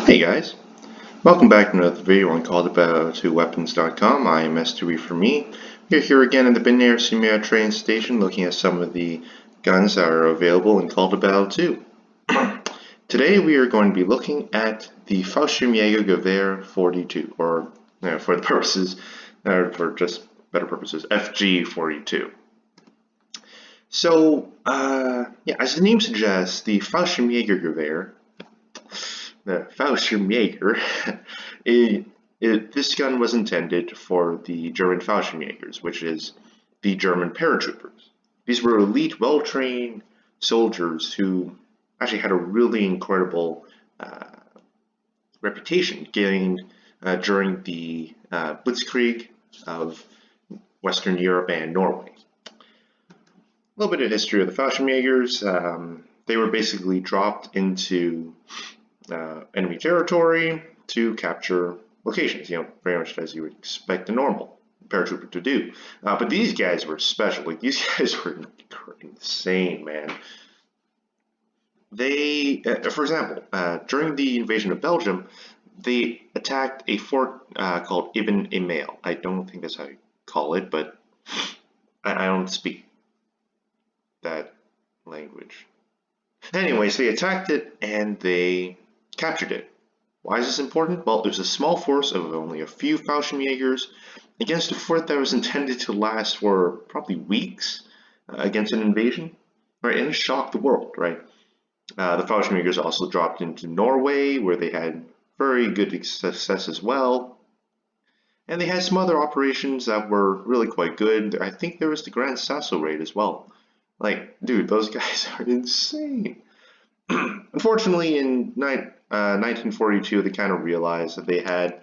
Hey guys, welcome back to another video on called2weapons.com. I am S2E for me. We're here again at the Bin Air Simulator train station looking at some of the guns that are available in Call to Battle 2. Today we are going to be looking at the Fallschirmjagergewehr 42, or for the purposes, for just better purposes, FG42. So, as the name suggests, the Fallschirmjagergewehr, the Fallschirmjäger, this gun was intended for the German Fallschirmjägers, which is the German paratroopers. These were elite, well-trained soldiers who actually had a really incredible reputation gained during the Blitzkrieg of Western Europe and Norway. A little bit of history of the Fallschirmjägers. They were basically dropped into enemy territory to capture locations, very much as you would expect a normal paratrooper to do. But these guys were special. Like, these guys were insane, man. They, for example, during the invasion of Belgium, they attacked a fort called Ibn Email. I don't think that's how you call it, but I don't speak that language. Anyways, they attacked it and they captured it. Why is this important? Well, it was a small force of only a few Fallschirmjägers against a fort that was intended to last for probably weeks against an invasion, right? And it shocked the world, right? The Fallschirmjägers also dropped into Norway, where they had very good success as well. And they had some other operations that were really quite good. I think there was the Grand Sasso raid as well. Like, dude, those guys are insane. Unfortunately, in 1942, they kind of realized that they had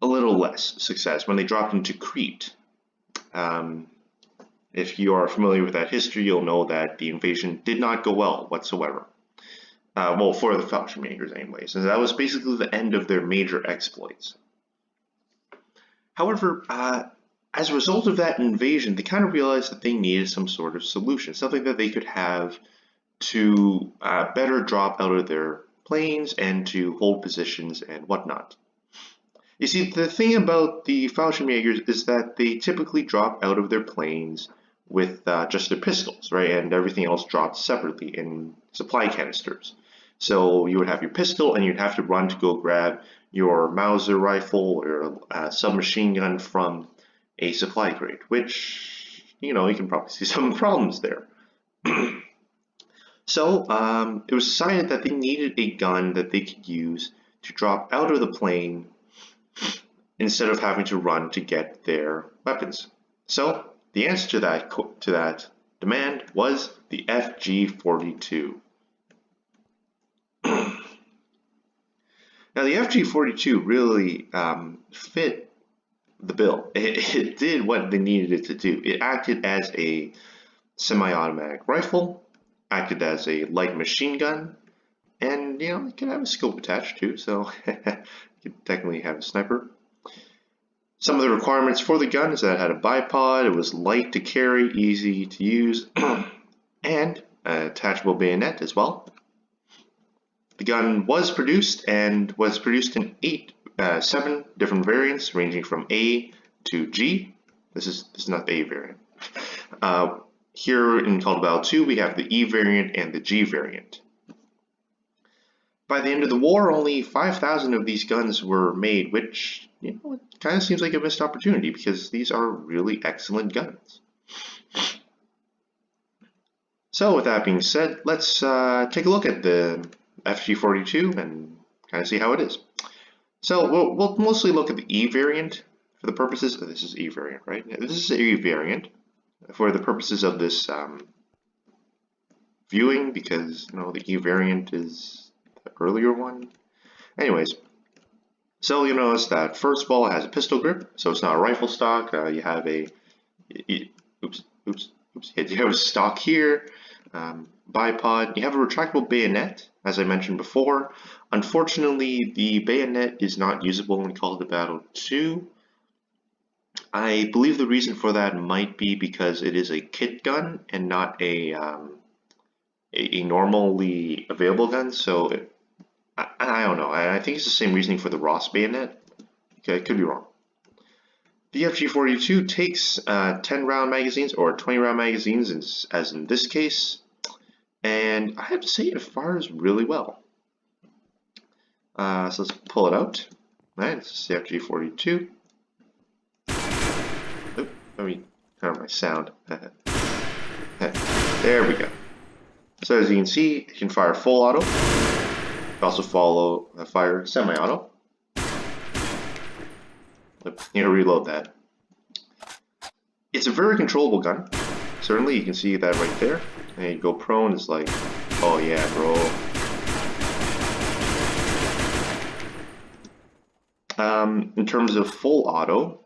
a little less success when they dropped into Crete. If you are familiar with that history, you'll know that the invasion did not go well whatsoever. Well, for the Fallschirmjägers anyways, and that was basically the end of their major exploits. However, as a result of that invasion, they kind of realized that they needed some sort of solution, something that they could have to better drop out of their planes and to hold positions and whatnot. You see, the thing about the Fallschirmjägers is that they typically drop out of their planes with just their pistols, right? And everything else dropped separately in supply canisters. So you would have your pistol and you'd have to run to go grab your Mauser rifle or a submachine gun from a supply crate, which, you can probably see some problems there. So it was decided that they needed a gun that they could use to drop out of the plane instead of having to run to get their weapons. So the answer to that demand was the FG42. Now the FG42 really fit the bill. It did what they needed it to do. It acted as a semi-automatic rifle, acted as a light machine gun, and it can have a scope attached too, so you could technically have a sniper. Some of the requirements for the gun is that it had a bipod, it was light to carry, easy to use, and an attachable bayonet as well. The gun was produced in 7 different variants ranging from A to G. This is not the A variant. Here in Call to Battle 2, we have the E variant and the G variant. By the end of the war, only 5,000 of these guns were made, which it kind of seems like a missed opportunity because these are really excellent guns. So with that being said, let's take a look at the FG42 and kind of see how it is. So we'll mostly look at the E variant for the purposes of this is E variant, right? This is E variant for the purposes of this viewing, because the E variant is the earlier one. Anyways, so you'll notice that first of all it has a pistol grip, so it's not a rifle stock. You have a you have a stock here, bipod. You have a retractable bayonet, as I mentioned before. Unfortunately, the bayonet is not usable in Call to Battle 2. I believe the reason for that might be because it is a kit gun and not a normally available gun, so I don't know. I think it's the same reasoning for the Ross bayonet. Okay, I could be wrong. The FG42 takes 10 round magazines or 20 round magazines, as in this case, and I have to say it fires really well. So let's pull it out. Alright, this is the FG42. Oop, let me turn on my sound. There we go. So as you can see, it can fire full auto. It can also fire semi-auto. You know, reload that. It's a very controllable gun. Certainly, you can see that right there. And you go prone, it's like, oh yeah, bro. In terms of full auto,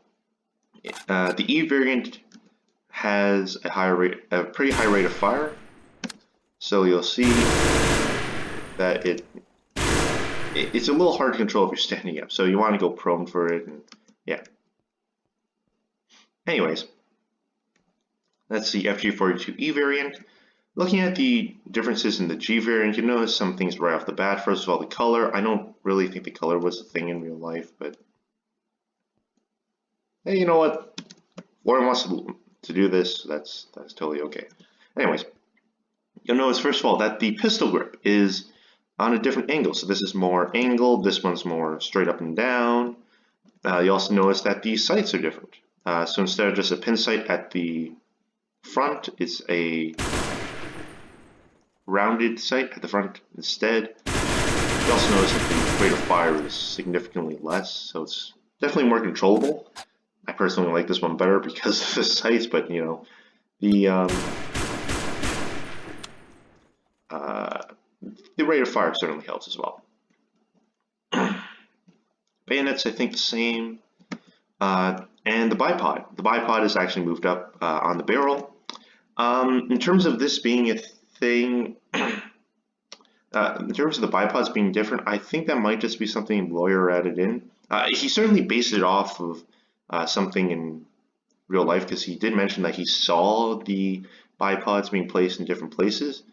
the E variant has a pretty high rate of fire. So you'll see that it's a little hard to control if you're standing up. So you want to go prone for it, and yeah. Anyways, that's the FG42E variant. Looking at the differences in the G variant, you notice some things right off the bat. First of all, the color. I don't really think the color was a thing in real life, but hey, you know what? Lauren wants to do this. That's totally okay. Anyways, you'll notice first of all that the pistol grip is on a different angle. So this is more angled. This one's more straight up and down. You also notice that the sights are different. So instead of just a pin sight at the front, it's a rounded sight at the front instead. You also notice that the rate of fire is significantly less, so it's definitely more controllable. I personally like this one better because of the sights, but you know, the rate of fire certainly helps as well. Bayonets, I think the same. And the bipod. The bipod is actually moved up on the barrel. In terms of this being a thing, in terms of the bipods being different, I think that might just be something Lawyer added in. He certainly based it off of something in real life, because he did mention that he saw the bipods being placed in different places.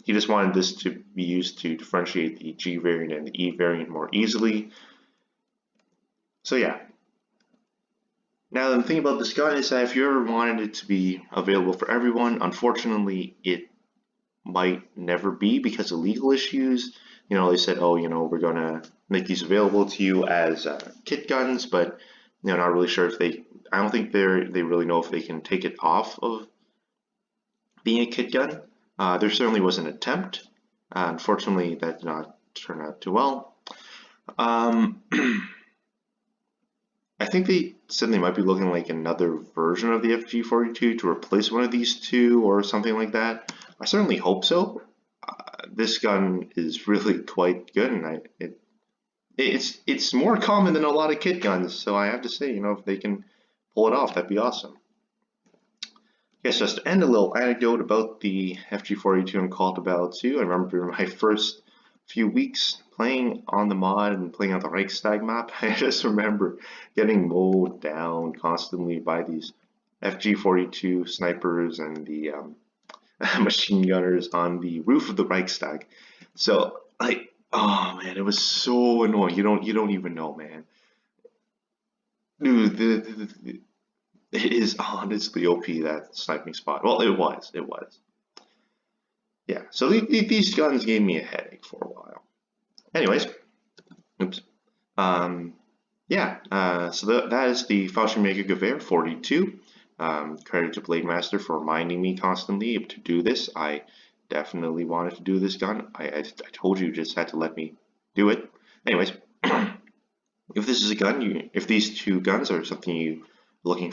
He just wanted this to be used to differentiate the G variant and the E variant more easily. So yeah. Now the thing about this gun is that if you ever wanted it to be available for everyone, unfortunately it might never be because of legal issues. You know, they said, oh, you know, we're gonna make these available to you as kit guns, but you know, not really sure if I don't think they really know if they can take it off of being a kit gun. There certainly was an attempt. Unfortunately, that did not turn out too well. I think they said they might be looking like another version of the FG42 to replace one of these two or something like that. I certainly hope so. This gun is really quite good, and it's more common than a lot of kit guns. So I have to say, you know, if they can pull it off, that'd be awesome. Yes, just to end, a little anecdote about the FG42 and Call to Battle 2. I remember my first few weeks playing on the mod and playing on the Reichstag map. I just remember getting mowed down constantly by these FG42 snipers and the machine gunners on the roof of the Reichstag. So like, oh man, it was so annoying. You don't even know, man. Dude, it is honestly OP, that sniping spot. Well, it was. Yeah, so these guns gave me a headache for a while. Anyways, oops. Yeah, so that is the Fallschirmjagergewehr 42. Credit to Blademaster for reminding me constantly to do this. I definitely wanted to do this gun. I told you just had to let me do it. Anyways, if this is a gun, if these two guns are something you looking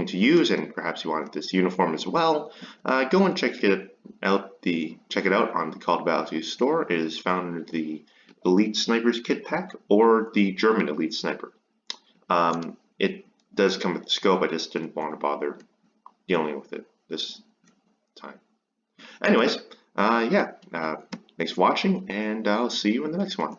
to use, and perhaps you wanted this uniform as well, go and check it out on the Call to Battle 2 store. It is found under the Elite Snipers kit pack or the German Elite Sniper. It does come with the scope. I just didn't want to bother dealing with it this time. Anyways, yeah, thanks for watching, and I'll see you in the next one.